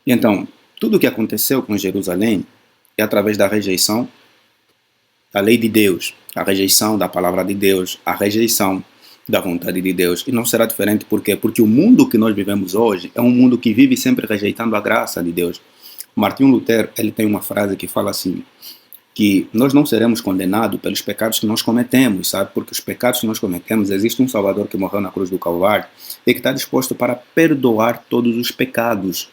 E então, tudo o que aconteceu com Jerusalém é através da rejeição da lei de Deus, a rejeição da palavra de Deus, a rejeição da vontade de Deus. E não será diferente por quê? Porque o mundo que nós vivemos hoje é um mundo que vive sempre rejeitando a graça de Deus. Martinho Lutero, ele tem uma frase que fala assim, que nós não seremos condenados pelos pecados que nós cometemos, sabe? Porque os pecados que nós cometemos, existe um Salvador que morreu na cruz do Calvário e que está disposto para perdoar todos os pecados.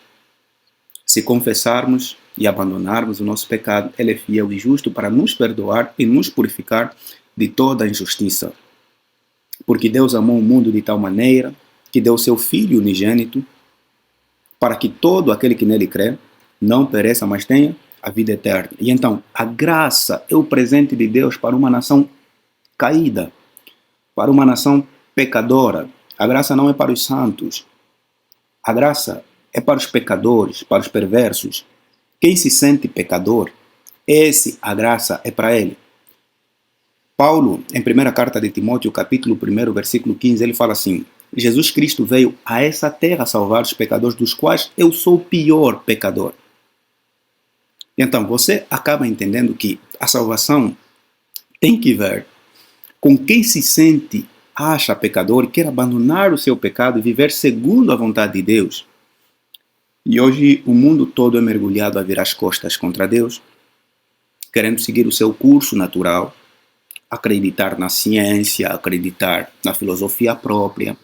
Se confessarmos e abandonarmos o nosso pecado, Ele é fiel e justo para nos perdoar e nos purificar de toda a injustiça. Porque Deus amou o mundo de tal maneira que deu seu Filho unigênito para que todo aquele que nele crê não pereça, mas tenha a vida eterna. E então, a graça é o presente de Deus para uma nação caída, para uma nação pecadora. A graça não é para os santos. A graça é para os pecadores, para os perversos. Quem se sente pecador, a graça é para ele. Paulo, em 1ª carta de Timóteo, capítulo 1, versículo 15, ele fala assim: Jesus Cristo veio a essa terra salvar os pecadores, dos quais eu sou o pior pecador. Então, você acaba entendendo que a salvação tem que ver com quem se sente, acha pecador, quer abandonar o seu pecado e viver segundo a vontade de Deus. E hoje o mundo todo é mergulhado a virar as costas contra Deus, querendo seguir o seu curso natural, acreditar na ciência, acreditar na filosofia própria,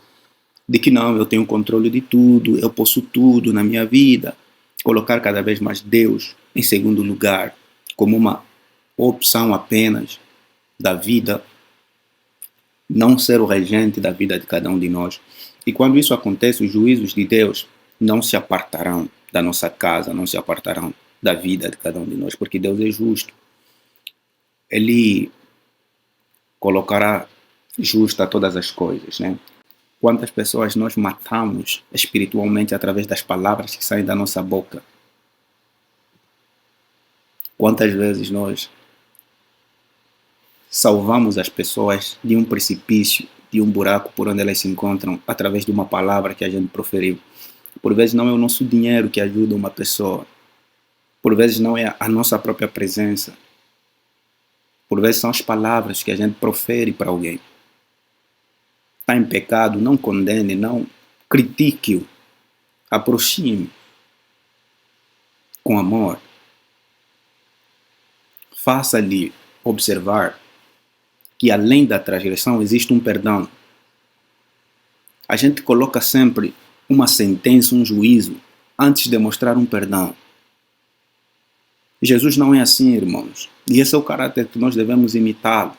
de que não, eu tenho controle de tudo, eu posso tudo na minha vida, colocar cada vez mais Deus em segundo lugar, como uma opção apenas da vida, não ser o regente da vida de cada um de nós. E quando isso acontece, os juízos de Deus não se apartarão da nossa casa, não se apartarão da vida de cada um de nós, porque Deus é justo. Ele colocará justa todas as coisas, né? Quantas pessoas nós matamos espiritualmente através das palavras que saem da nossa boca? Quantas vezes nós salvamos as pessoas de um precipício, de um buraco por onde elas se encontram, através de uma palavra que a gente proferiu? Por vezes não é o nosso dinheiro que ajuda uma pessoa. Por vezes não é a nossa própria presença. Por vezes são as palavras que a gente profere para alguém. Está em pecado, não condene, não critique-o. Aproxime com amor. Faça-lhe observar que além da transgressão existe um perdão. A gente coloca sempre uma sentença, um juízo, antes de mostrar um perdão. Jesus não é assim, irmãos. E esse é o caráter que nós devemos imitá-lo.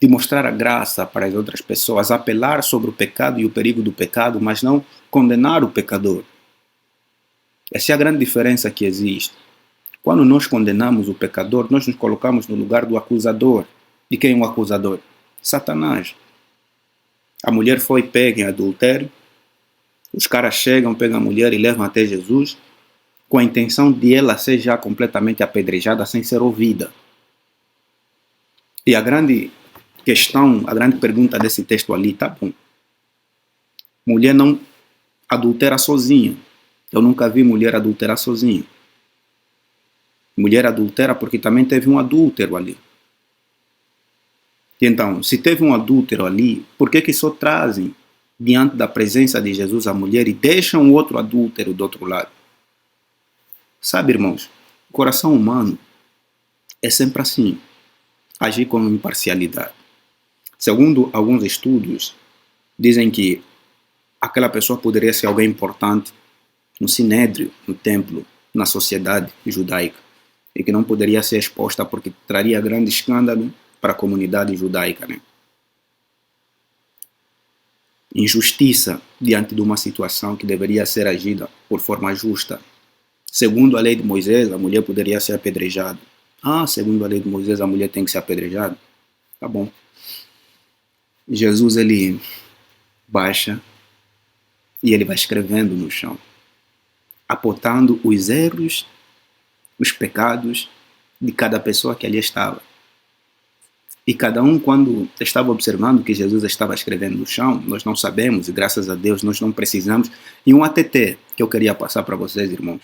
De mostrar a graça para as outras pessoas, apelar sobre o pecado e o perigo do pecado, mas não condenar o pecador. Essa é a grande diferença que existe. Quando nós condenamos o pecador, nós nos colocamos no lugar do acusador. E quem é o acusador? Satanás. A mulher foi pega em adultério, os caras chegam, pegam a mulher e levam até Jesus, com a intenção de ela ser já completamente apedrejada sem ser ouvida. E a grande questão, a grande pergunta desse texto ali, tá bom, mulher não adultera sozinha. Eu nunca vi mulher adulterar sozinha. Mulher adultera porque também teve um adúltero ali. E então, se teve um adúltero ali, por que só trazem diante da presença de Jesus a mulher e deixam o outro adúltero do outro lado? Sabe, irmãos, o coração humano é sempre assim, agir com imparcialidade. Segundo alguns estudos, dizem que aquela pessoa poderia ser alguém importante no sinédrio, no templo, na sociedade judaica, e que não poderia ser exposta porque traria grande escândalo para a comunidade judaica, né? Injustiça diante de uma situação que deveria ser agida por forma justa. Segundo a lei de Moisés, a mulher poderia ser apedrejada. Segundo a lei de Moisés, a mulher tem que ser apedrejada? Tá bom. Jesus, ele baixa e ele vai escrevendo no chão, apontando os erros, os pecados de cada pessoa que ali estava. E cada um, quando estava observando que Jesus estava escrevendo no chão, nós não sabemos, e graças a Deus nós não precisamos, e um ATT, que eu queria passar para vocês, irmãos.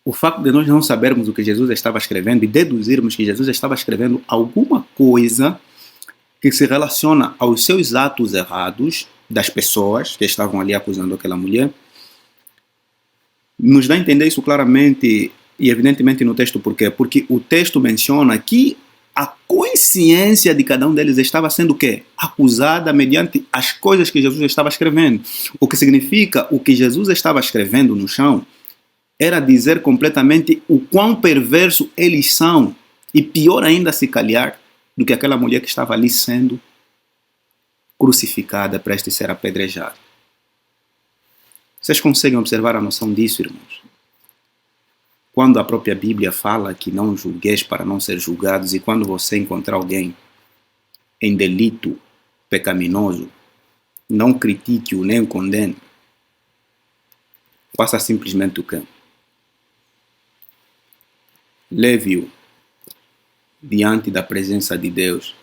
O facto de nós não sabermos o que Jesus estava escrevendo e deduzirmos que Jesus estava escrevendo alguma coisa que se relaciona aos seus atos errados das pessoas que estavam ali acusando aquela mulher, nos dá a entender isso claramente e evidentemente no texto. Por quê? Porque o texto menciona que a consciência de cada um deles estava sendo o quê? Acusada mediante as coisas que Jesus estava escrevendo. O que significa, o que Jesus estava escrevendo no chão era dizer completamente o quão perverso eles são, e pior ainda se calhar do que aquela mulher que estava ali sendo crucificada, prestes a ser apedrejada. Vocês conseguem observar a noção disso, irmãos? Quando a própria Bíblia fala que não julgueis para não ser julgados, e quando você encontrar alguém em delito pecaminoso, não critique-o nem o condene. Faça simplesmente o quê? Leve-o diante da presença de Deus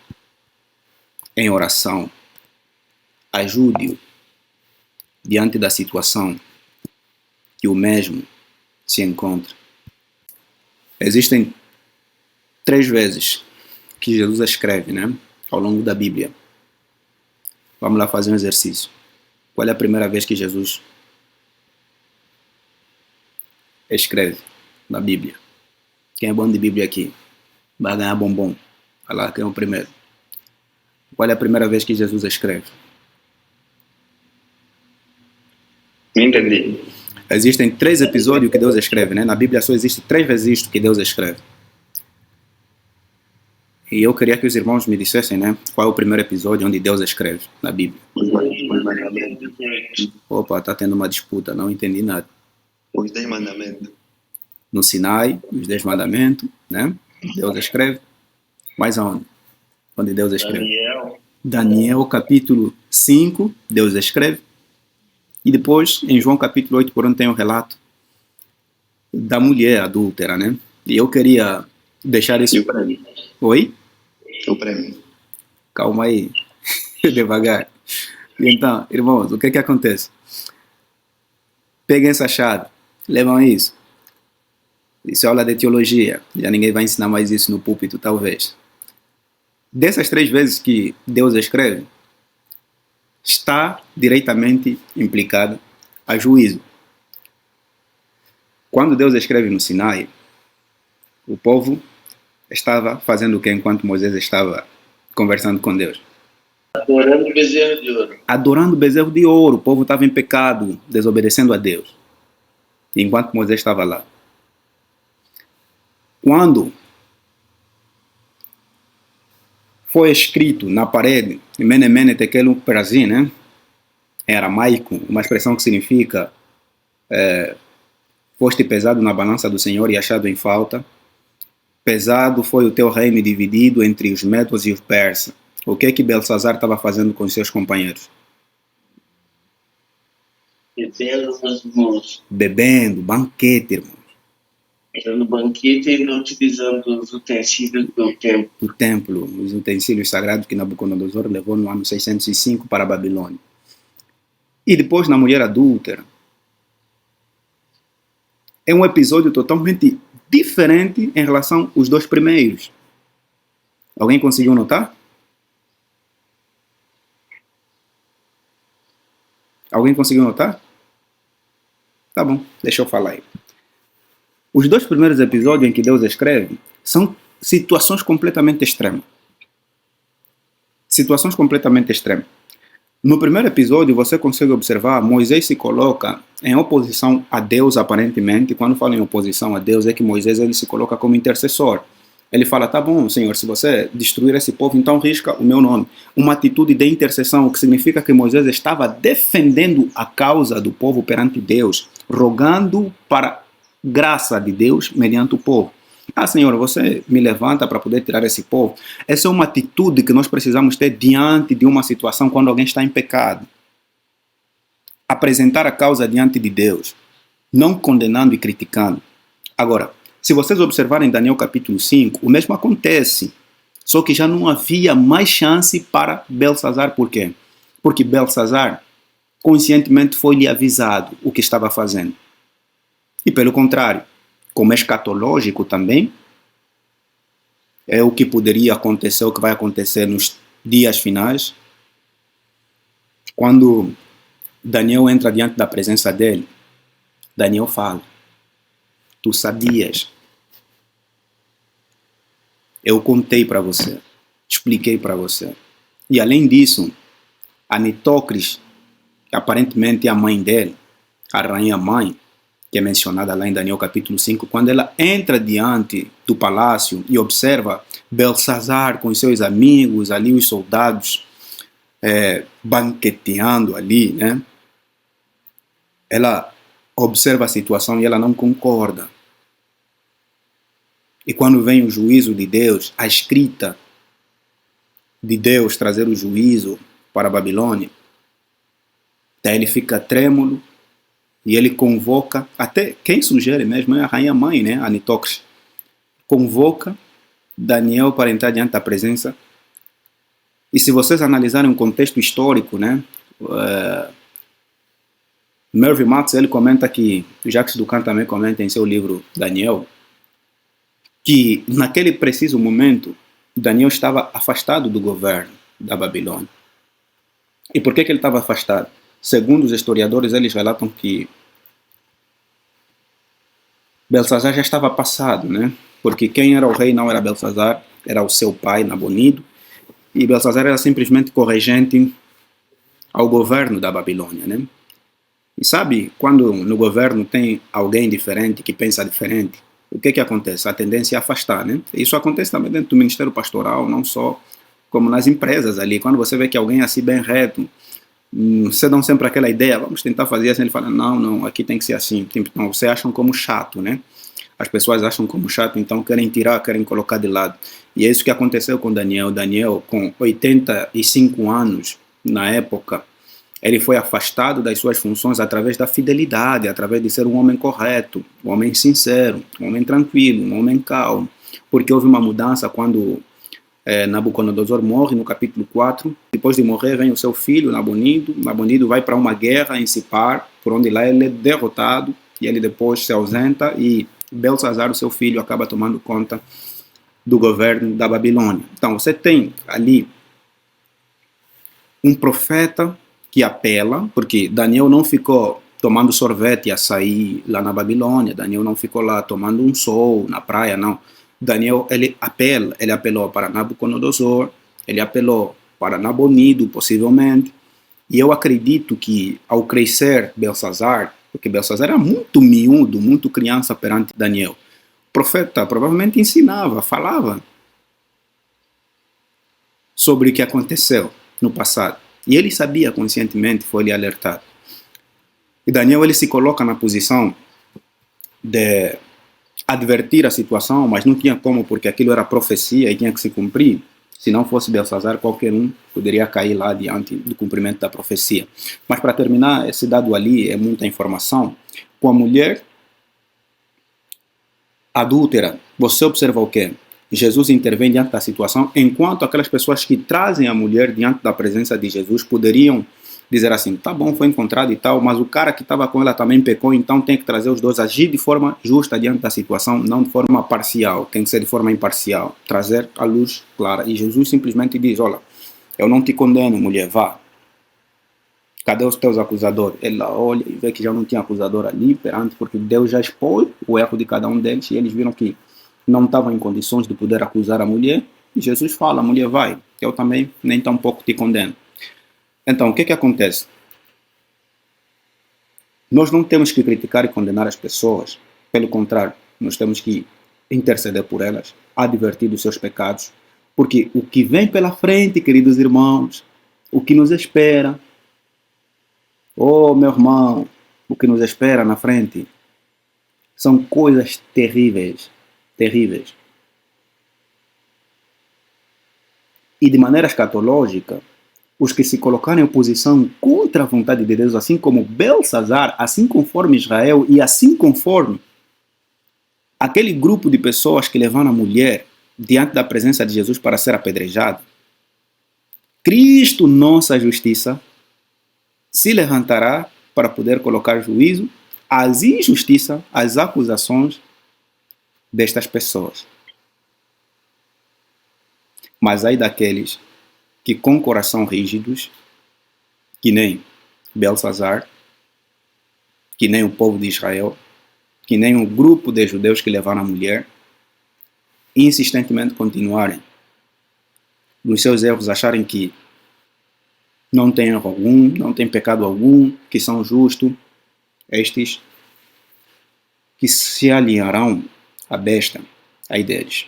em oração. Ajude-o diante da situação que o mesmo se encontra. Existem 3 vezes que Jesus escreve, ao longo da Bíblia. Vamos lá fazer um exercício. Qual é a primeira vez que Jesus escreve na Bíblia? Quem é bom de Bíblia aqui? Vai ganhar bombom. Olha lá, quem é o primeiro? Qual é a primeira vez que Jesus escreve? Não entendi. Existem 3 episódios que Deus escreve, Na Bíblia só existe 3 vezes isto que Deus escreve. E eu queria que os irmãos me dissessem, qual é o primeiro episódio onde Deus escreve na Bíblia. Opa, tá tendo uma disputa, não entendi nada. Os 10 mandamentos. No Sinai, os 10 mandamentos, Deus escreve. Mas aonde? Onde Deus escreve? Daniel capítulo 5, Deus escreve. E depois, em João capítulo 8, por onde tem o relato da mulher adúltera, E eu queria deixar isso... E o prêmio? Oi? O prêmio. Calma aí. Devagar. E então, irmãos, o que acontece? Peguem essa chave. Levam isso. Isso é aula de teologia. Já ninguém vai ensinar mais isso no púlpito, talvez. Dessas 3 vezes que Deus escreve, está diretamente implicado a juízo. Quando Deus escreve no Sinai, o povo estava fazendo o que enquanto Moisés estava conversando com Deus? Adorando bezerro de ouro. Adorando bezerro de ouro. O povo estava em pecado, desobedecendo a Deus. Enquanto Moisés estava lá. Quando foi escrito na parede, Mene Mene Tekel Uprazim, em aramaico, uma expressão que significa foste pesado na balança do Senhor e achado em falta. Pesado foi o teu reino dividido entre os medos e os persas. O que Belsazar estava fazendo com os seus companheiros? Bebendo, banquete, irmão. No banquete e utilizando os utensílios do templo. Do templo, os utensílios sagrados que Nabucodonosor levou no ano 605 para a Babilônia. E depois na mulher adúltera. É um episódio totalmente diferente em relação aos 2 primeiros. Alguém conseguiu notar? Alguém conseguiu notar? Tá bom, deixa eu falar aí. Os 2 primeiros episódios em que Deus escreve são situações completamente extremas. Situações completamente extremas. No primeiro episódio, você consegue observar, Moisés se coloca em oposição a Deus, aparentemente. Quando fala em oposição a Deus, é que Moisés ele se coloca como intercessor. Ele fala, tá bom, Senhor, se você destruir esse povo, então risca o meu nome. Uma atitude de intercessão, o que significa que Moisés estava defendendo a causa do povo perante Deus, rogando para graça de Deus mediante o povo. Senhor, você me levanta para poder tirar esse povo. Essa é uma atitude que nós precisamos ter diante de uma situação quando alguém está em pecado. Apresentar a causa diante de Deus, não condenando e criticando. Agora, se vocês observarem Daniel capítulo 5, o mesmo acontece. Só que já não havia mais chance para Belsazar. Por quê? Porque Belsazar conscientemente foi-lhe avisado o que estava fazendo. E pelo contrário, como é escatológico também, é o que poderia acontecer, o que vai acontecer nos dias finais, quando Daniel entra diante da presença dele. Daniel fala: tu sabias, eu contei para você, expliquei para você. E além disso, a Nitocris, que aparentemente é a mãe dele, a rainha mãe, que é mencionada lá em Daniel capítulo 5, quando ela entra diante do palácio e observa Belsazar com os seus amigos, ali os soldados banqueteando ali, né? Ela observa a situação e ela não concorda. E quando vem o juízo de Deus, a escrita de Deus trazer o juízo para a Babilônia, daí ele fica trêmulo e ele convoca, até quem sugere mesmo é a rainha mãe, né, a Nitocris, convoca Daniel para entrar diante da presença. E se vocês analisarem o contexto histórico, né, Mervyn Marx, ele comenta que, Jacques Ducan também comenta em seu livro Daniel, que naquele preciso momento Daniel estava afastado do governo da Babilônia. E por que ele estava afastado? Segundo os historiadores, eles relatam que Belsazar já estava passado, né? Porque quem era o rei não era Belsazar, era o seu pai, Nabonido, e Belsazar era simplesmente corregente ao governo da Babilônia, né? E sabe, quando no governo tem alguém diferente, que pensa diferente, o que acontece? A tendência é afastar, né? Isso acontece também dentro do ministério pastoral, não só como nas empresas ali. Quando você vê que alguém é assim bem reto, você dá sempre aquela ideia, vamos tentar fazer assim, ele fala, não, aqui tem que ser assim. Então, você acham como chato, né? As pessoas acham como chato, então querem tirar, querem colocar de lado. E é isso que aconteceu com Daniel. Daniel, com 85 anos, na época, ele foi afastado das suas funções através da fidelidade, através de ser um homem correto, um homem sincero, um homem tranquilo, um homem calmo. Porque houve uma mudança quando Nabucodonosor morre no capítulo 4. Depois de morrer vem o seu filho Nabonido. Nabonido vai para uma guerra em Sipar, por onde lá ele é derrotado e ele depois se ausenta e Belsazar, o seu filho, acaba tomando conta do governo da Babilônia. Então você tem ali um profeta que apela, porque Daniel não ficou tomando sorvete e açaí lá na Babilônia, Daniel não ficou lá tomando um sol na praia, não. Daniel, ele apelou para Nabucodonosor, ele apelou para Nabonido, possivelmente, e eu acredito que ao crescer Belsazar, porque Belsazar era muito miúdo, muito criança perante Daniel, o profeta provavelmente ensinava, falava sobre o que aconteceu no passado. E ele sabia conscientemente, foi-lhe alertado. E Daniel, ele se coloca na posição de advertir a situação, mas não tinha como, porque aquilo era profecia e tinha que se cumprir. Se não fosse Belsazar, qualquer um poderia cair lá diante do cumprimento da profecia. Mas para terminar, esse dado ali é muita informação. Com a mulher adúltera, você observa o quê? Jesus intervém diante da situação, enquanto aquelas pessoas que trazem a mulher diante da presença de Jesus poderiam dizer assim, tá bom, foi encontrado e tal, mas o cara que estava com ela também pecou, então tem que trazer os dois, agir de forma justa diante da situação, não de forma parcial, tem que ser de forma imparcial, trazer a luz clara. E Jesus simplesmente diz, olha, eu não te condeno, mulher, vá. Cadê os teus acusadores? Ela olha e vê que já não tinha acusador ali perante, porque Deus já expôs o erro de cada um deles e eles viram que não estavam em condições de poder acusar a mulher. E Jesus fala, mulher, vai, eu também nem tão pouco te condeno. Então, o que acontece? Nós não temos que criticar e condenar as pessoas. Pelo contrário, nós temos que interceder por elas, advertir dos seus pecados. Porque o que vem pela frente, queridos irmãos, o que nos espera, oh, meu irmão, o que nos espera na frente, são coisas terríveis, terríveis. E de maneira escatológica, os que se colocaram em oposição contra a vontade de Deus, assim como Belsazar, assim conforme Israel e assim conforme aquele grupo de pessoas que levaram a mulher diante da presença de Jesus para ser apedrejada, Cristo, nossa justiça, se levantará para poder colocar juízo às injustiças, às acusações destas pessoas. Mas ai daqueles que com coração rígidos, que nem Belsazar, que nem o povo de Israel, que nem o grupo de judeus que levaram a mulher, insistentemente continuarem nos seus erros, acharem que não tem erro algum, não tem pecado algum, que são justos, estes que se alinharão à besta, aí deles.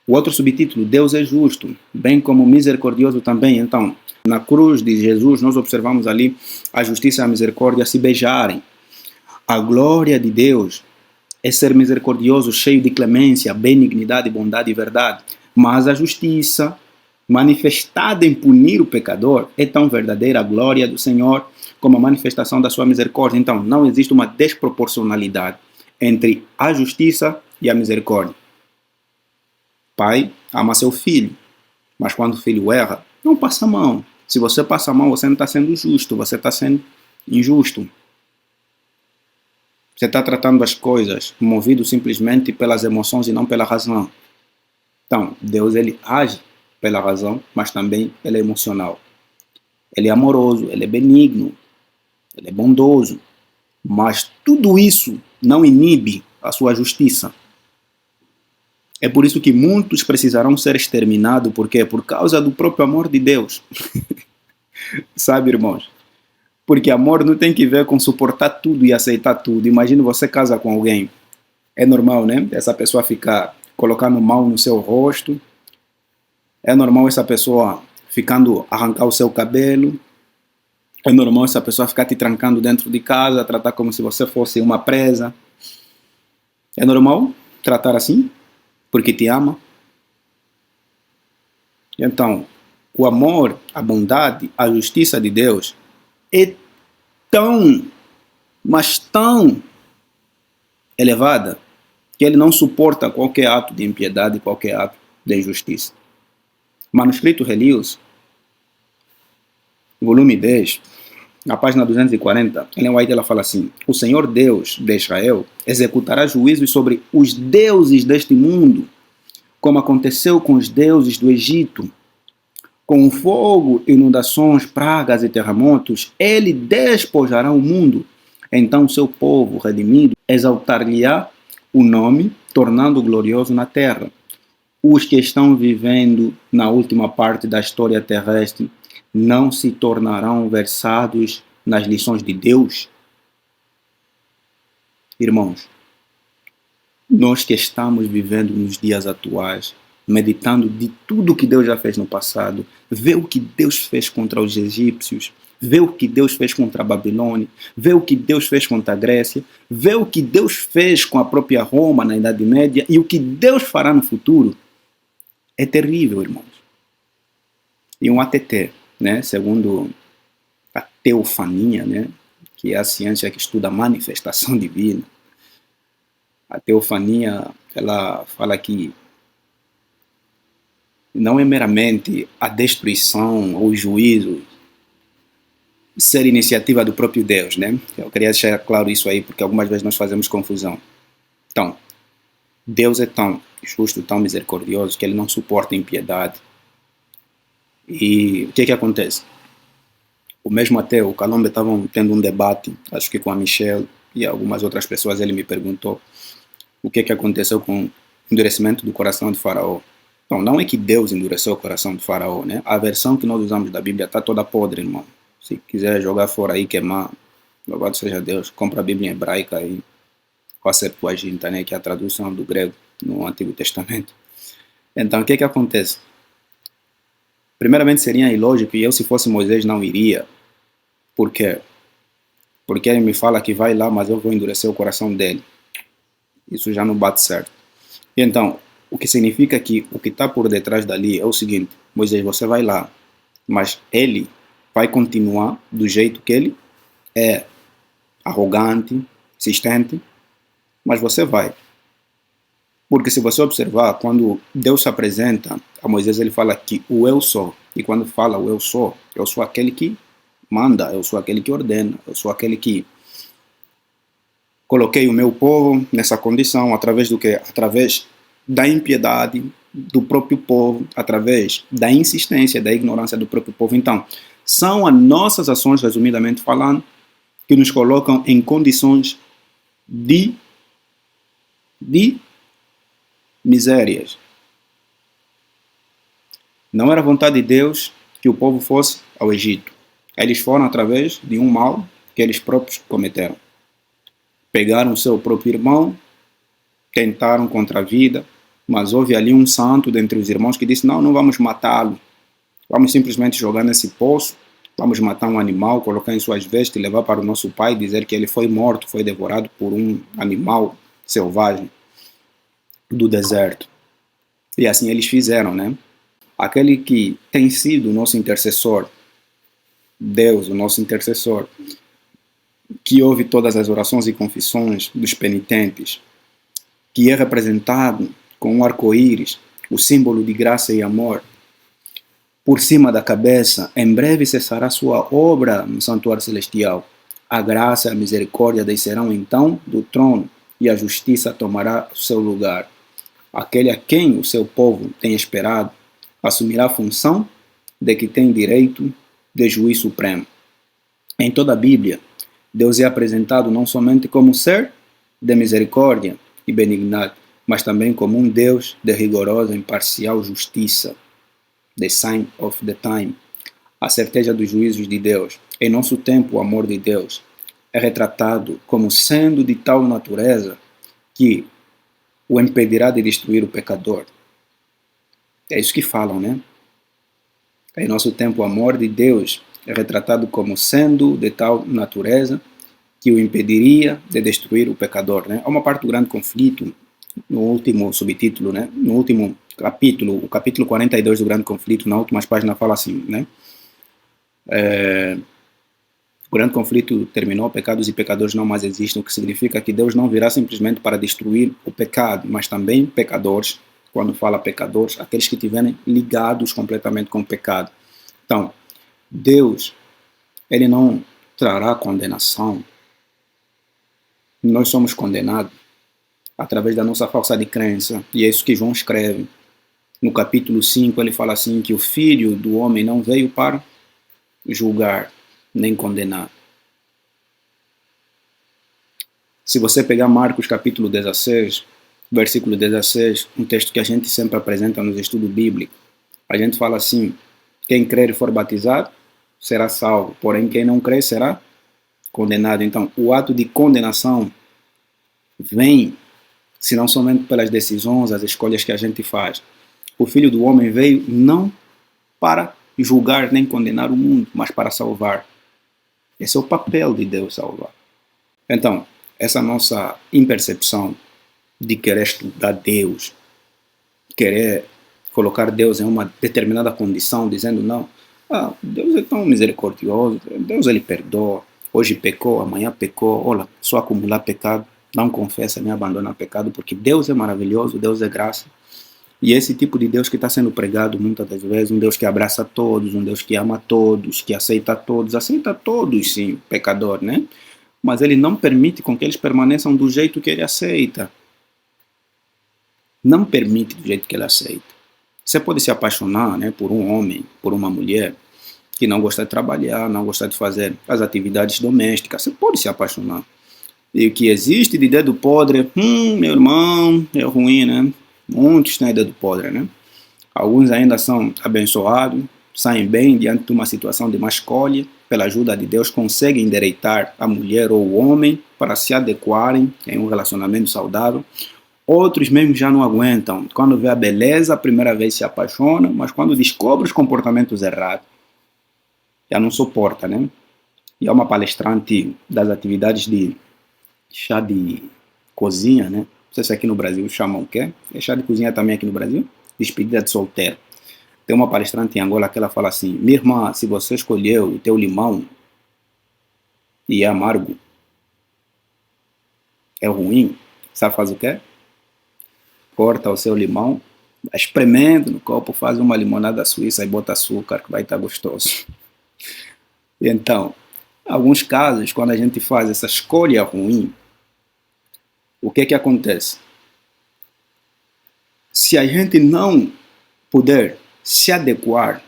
O outro subtítulo, Deus é justo, bem como misericordioso também. Então, na cruz de Jesus, nós observamos ali a justiça e a misericórdia se beijarem. A glória de Deus é ser misericordioso, cheio de clemência, benignidade, bondade e verdade. Mas a justiça, manifestada em punir o pecador, é tão verdadeira a glória do Senhor como a manifestação da sua misericórdia. Então, não existe uma desproporcionalidade entre a justiça e a misericórdia. Pai ama seu filho, mas quando o filho erra, não passa a mão. Se você passa a mão, você não está sendo justo, você está sendo injusto. Você está tratando as coisas movido simplesmente pelas emoções e não pela razão. Então, Deus ele age pela razão, mas também ele é emocional. Ele é amoroso, ele é benigno, ele é bondoso. Mas tudo isso não inibe a sua justiça. É por isso que muitos precisarão ser exterminados. Por quê? Por causa do próprio amor de Deus. Sabe, irmãos? Porque amor não tem que ver com suportar tudo e aceitar tudo. Imagina você casa com alguém. É normal, né? Essa pessoa ficar colocando mal no seu rosto. É normal essa pessoa arrancar o seu cabelo. É normal essa pessoa ficar te trancando dentro de casa, tratar como se você fosse uma presa. É normal tratar assim? Porque te ama. Então, o amor, a bondade, a justiça de Deus é tão, mas tão elevada que ele não suporta qualquer ato de impiedade, qualquer ato de injustiça. Manuscrito Religious, volume 10, na página 240, Ellen White ela fala assim: o Senhor Deus de Israel executará juízos sobre os deuses deste mundo, como aconteceu com os deuses do Egito. Com fogo, inundações, pragas e terremotos, ele despojará o mundo. Então seu povo redimido exaltar-lhe-á o nome, tornando glorioso na terra. Os que estão vivendo na última parte da história terrestre não se tornarão versados nas lições de Deus? Irmãos, nós que estamos vivendo nos dias atuais, meditando de tudo que Deus já fez no passado, vê o que Deus fez contra os egípcios, vê o que Deus fez contra a Babilônia, vê o que Deus fez contra a Grécia, vê o que Deus fez com a própria Roma na Idade Média e o que Deus fará no futuro. É terrível, irmãos. E um ATT, né, segundo a teofania, né, que é a ciência que estuda a manifestação divina, a teofania, ela fala que não é meramente a destruição ou o juízo ser iniciativa do próprio Deus, né? Eu queria deixar claro isso aí, porque algumas vezes nós fazemos confusão. Então, Deus é tão justo, tão misericordioso, que ele não suporta impiedade. E o que acontece? O mesmo ateu, o Calombe, estavam tendo um debate, acho que com a Michelle e algumas outras pessoas, ele me perguntou o que aconteceu com o endurecimento do coração de Faraó. Então, não é que Deus endureceu o coração de Faraó, né? A versão que nós usamos da Bíblia está toda podre, irmão. Se quiser jogar fora aí, queimar, louvado seja Deus, compra a Bíblia hebraica aí, com a Septuaginta, né? Que é a tradução do grego no Antigo Testamento. Então, o que acontece? Primeiramente, seria ilógico, e eu, se fosse Moisés, não iria. Por quê? Porque ele me fala que vai lá, mas eu vou endurecer o coração dele. Isso já não bate certo. E então, o que significa que o que está por detrás dali é o seguinte: Moisés, você vai lá, mas ele vai continuar do jeito que ele é, arrogante, insistente, mas você vai. Porque se você observar, quando Deus se apresenta a Moisés, ele fala que o eu sou. E quando fala o eu sou aquele que manda, eu sou aquele que ordena, eu sou aquele que coloquei o meu povo nessa condição através do que? Através da impiedade do próprio povo, através da insistência, da ignorância do próprio povo. Então, são as nossas ações, resumidamente falando, que nos colocam em condições de misérias. Não era vontade de Deus que o povo fosse ao Egito. Eles foram através de um mal que eles próprios cometeram. Pegaram o seu próprio irmão, tentaram contra a vida, mas houve ali um santo dentre os irmãos que disse, não vamos matá-lo, vamos simplesmente jogar nesse poço, vamos matar um animal, colocar em suas vestes e levar para o nosso pai e dizer que ele foi morto, foi devorado por um animal selvagem do deserto. E assim eles fizeram, né? Aquele que tem sido o nosso intercessor, Deus, o nosso intercessor, que ouve todas as orações e confissões dos penitentes, que é representado com um arco-íris, o símbolo de graça e amor, por cima da cabeça, em breve cessará sua obra no santuário celestial. A graça e a misericórdia descerão então do trono e a justiça tomará o seu lugar. Aquele a quem o seu povo tem esperado assumirá a função de que tem direito de juiz supremo. Em toda a Bíblia, Deus é apresentado não somente como ser de misericórdia e benignidade, mas também como um Deus de rigorosa e imparcial justiça. The sign of the time, a certeza dos juízos de Deus. Em nosso tempo, o amor de Deus é retratado como sendo de tal natureza que o impedirá de destruir o pecador. É isso que falam, né? Em nosso tempo, o amor de Deus é retratado como sendo de tal natureza que o impediria de destruir o pecador, né? Há uma parte do grande conflito, no último subtítulo, né? No último capítulo, o capítulo 42 do grande conflito, na última página fala assim, né? O grande conflito terminou, pecados e pecadores não mais existem, o que significa que Deus não virá simplesmente para destruir o pecado, mas também pecadores. Quando fala pecadores, aqueles que estiverem ligados completamente com o pecado. Então, Deus, ele não trará condenação. Nós somos condenados através da nossa falsa de crença, e é isso que João escreve. No capítulo 5, ele fala assim, que o Filho do Homem não veio para julgar, nem condenar. Se você pegar Marcos capítulo 16, versículo 16, um texto que a gente sempre apresenta nos estudos bíblicos, a gente fala assim, quem crer e for batizado, será salvo, porém quem não crer será condenado. Então, o ato de condenação vem, se não somente pelas decisões, as escolhas que a gente faz. O Filho do Homem veio não para julgar nem condenar o mundo, mas para salvar. Esse é o papel de Deus, salvar. Então, essa nossa impercepção de querer estudar Deus, querer colocar Deus em uma determinada condição, dizendo não, Deus é tão misericordioso, Deus ele perdoa, hoje pecou, amanhã pecou, olha, só acumular pecado, não confessa nem abandona pecado, porque Deus é maravilhoso, Deus é graça. E esse tipo de Deus que está sendo pregado muitas das vezes, um Deus que abraça todos, um Deus que ama todos, que aceita todos sim, pecador, né? Mas ele não permite com que eles permaneçam do jeito que ele aceita. Não permite do jeito que ele aceita. Você pode se apaixonar, né, por um homem, por uma mulher, que não gosta de trabalhar, não gosta de fazer as atividades domésticas. Você pode se apaixonar. E o que existe de dedo podre, meu irmão, é ruim, né? Muitos têm dedo podre, né? Alguns ainda são abençoados, saem bem diante de uma situação de má escolha, pela ajuda de Deus conseguem endireitar a mulher ou o homem para se adequarem em um relacionamento saudável. Outros mesmo já não aguentam. Quando vê a beleza, a primeira vez se apaixona, mas quando descobre os comportamentos errados, já não suporta, né? E é uma palestrante das atividades de chá de cozinha, né? Não sei se aqui no Brasil chamam o quê? É chá de cozinha também aqui no Brasil? Despedida de solteiro. Tem uma palestrante em Angola que ela fala assim, minha irmã, se você escolheu o teu limão e é amargo, é ruim, sabe fazer o quê? Corta o seu limão, espremendo no copo, faz uma limonada suíça e bota açúcar, que vai estar gostoso. E então, em alguns casos, quando a gente faz essa escolha ruim, o que acontece? Se a gente não puder se adequar,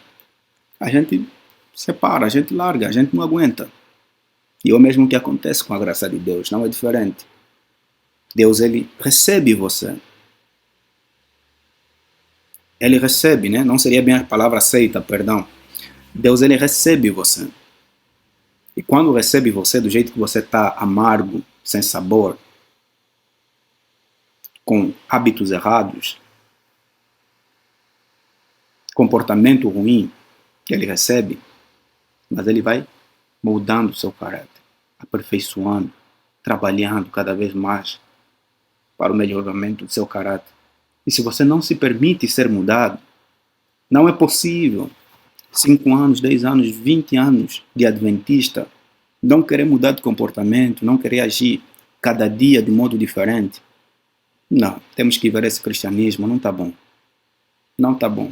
a gente separa, a gente larga, a gente não aguenta. E é o mesmo que acontece com a graça de Deus, não é diferente. Deus, ele recebe você. Ele recebe, né? Não seria bem a palavra aceita, perdão. Deus, ele recebe você. E quando recebe você do jeito que você está, amargo, sem sabor, com hábitos errados, comportamento ruim que ele recebe, mas ele vai moldando o seu caráter, aperfeiçoando, trabalhando cada vez mais para o melhoramento do seu caráter. E se você não se permite ser mudado, não é possível 5 anos, 10 anos, 20 anos de adventista, não querer mudar de comportamento, não querer agir cada dia de modo diferente. Não, temos que ver esse cristianismo, não está bom. Não está bom.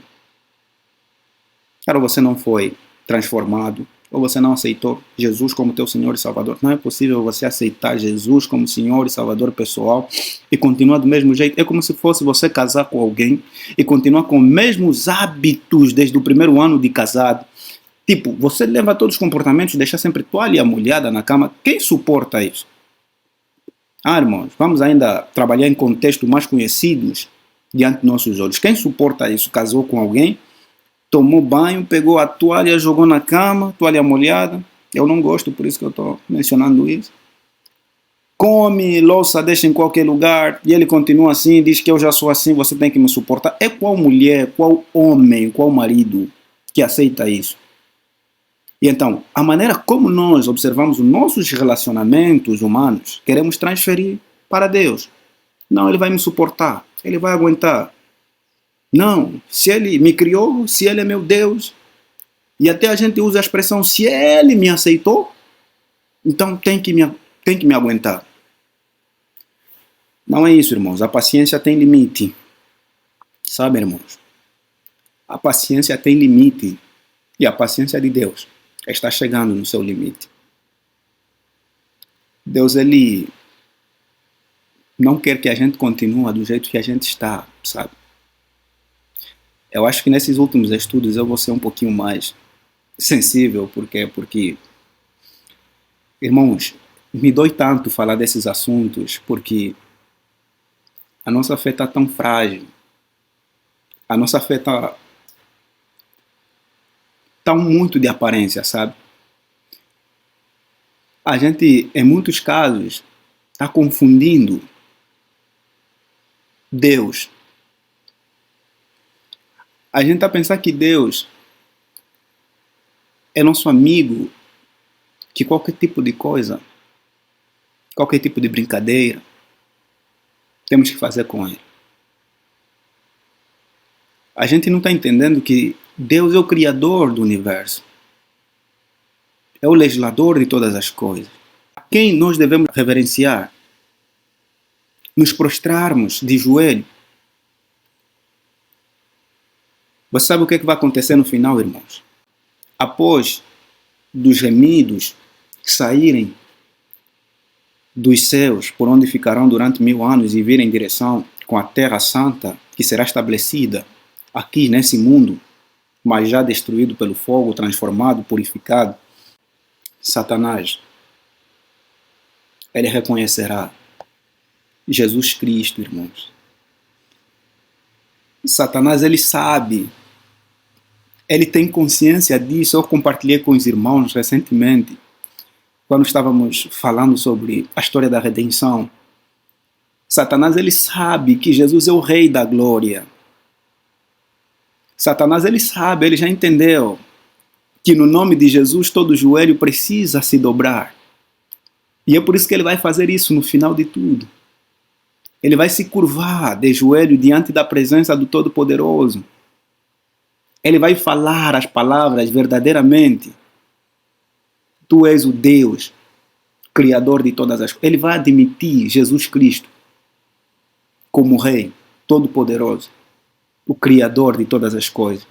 Claro, você não foi transformado, ou você não aceitou Jesus como teu Senhor e Salvador. Não é possível você aceitar Jesus como Senhor e Salvador pessoal e continuar do mesmo jeito. É como se fosse você casar com alguém e continuar com os mesmos hábitos desde o primeiro ano de casado. Tipo, você leva todos os comportamentos, deixa sempre toalha molhada na cama. Quem suporta isso? Irmãos, vamos ainda trabalhar em contextos mais conhecidos diante de nossos olhos. Quem suporta isso? Casou com alguém, tomou banho, pegou a toalha, jogou na cama, toalha molhada. Eu não gosto, por isso que eu estou mencionando isso. Come, louça, deixa em qualquer lugar, e ele continua assim, diz que eu já sou assim, você tem que me suportar. É qual mulher, qual homem, qual marido que aceita isso? E então, a maneira como nós observamos os nossos relacionamentos humanos, queremos transferir para Deus. Não, ele vai me suportar, ele vai aguentar. Não, se ele me criou, se ele é meu Deus, e até a gente usa a expressão, se ele me aceitou, então tem que me aguentar. Não é isso, irmãos. A paciência tem limite. Sabe, irmãos? A paciência tem limite. E a paciência de Deus está chegando no seu limite. Deus, ele não quer que a gente continue do jeito que a gente está, sabe? Eu acho que nesses últimos estudos eu vou ser um pouquinho mais sensível, porque, irmãos, me dói tanto falar desses assuntos, porque a nossa fé está tão frágil, a nossa fé está muito de aparência, sabe? A gente, em muitos casos, está confundindo Deus. A gente está a pensar que Deus é nosso amigo, que qualquer tipo de coisa, qualquer tipo de brincadeira, temos que fazer com ele. A gente não está entendendo que Deus é o Criador do universo. É o legislador de todas as coisas. A quem nós devemos reverenciar? Nos prostrarmos de joelho. Você sabe o que vai acontecer no final, irmãos? Após dos gemidos saírem dos céus, por onde ficarão durante 1000 anos e virem em direção com a terra santa, que será estabelecida aqui nesse mundo, mas já destruído pelo fogo, transformado, purificado, Satanás, ele reconhecerá Jesus Cristo, irmãos. Satanás, ele sabe, ele tem consciência disso. Eu compartilhei com os irmãos recentemente, quando estávamos falando sobre a história da redenção. Satanás, ele sabe que Jesus é o Rei da Glória. Satanás, ele sabe, ele já entendeu que no nome de Jesus todo joelho precisa se dobrar. E é por isso que ele vai fazer isso no final de tudo. Ele vai se curvar de joelho diante da presença do Todo-Poderoso. Ele vai falar as palavras verdadeiramente. Tu és o Deus, Criador de todas as coisas. Ele vai admitir Jesus Cristo como Rei Todo-Poderoso, o Criador de todas as coisas.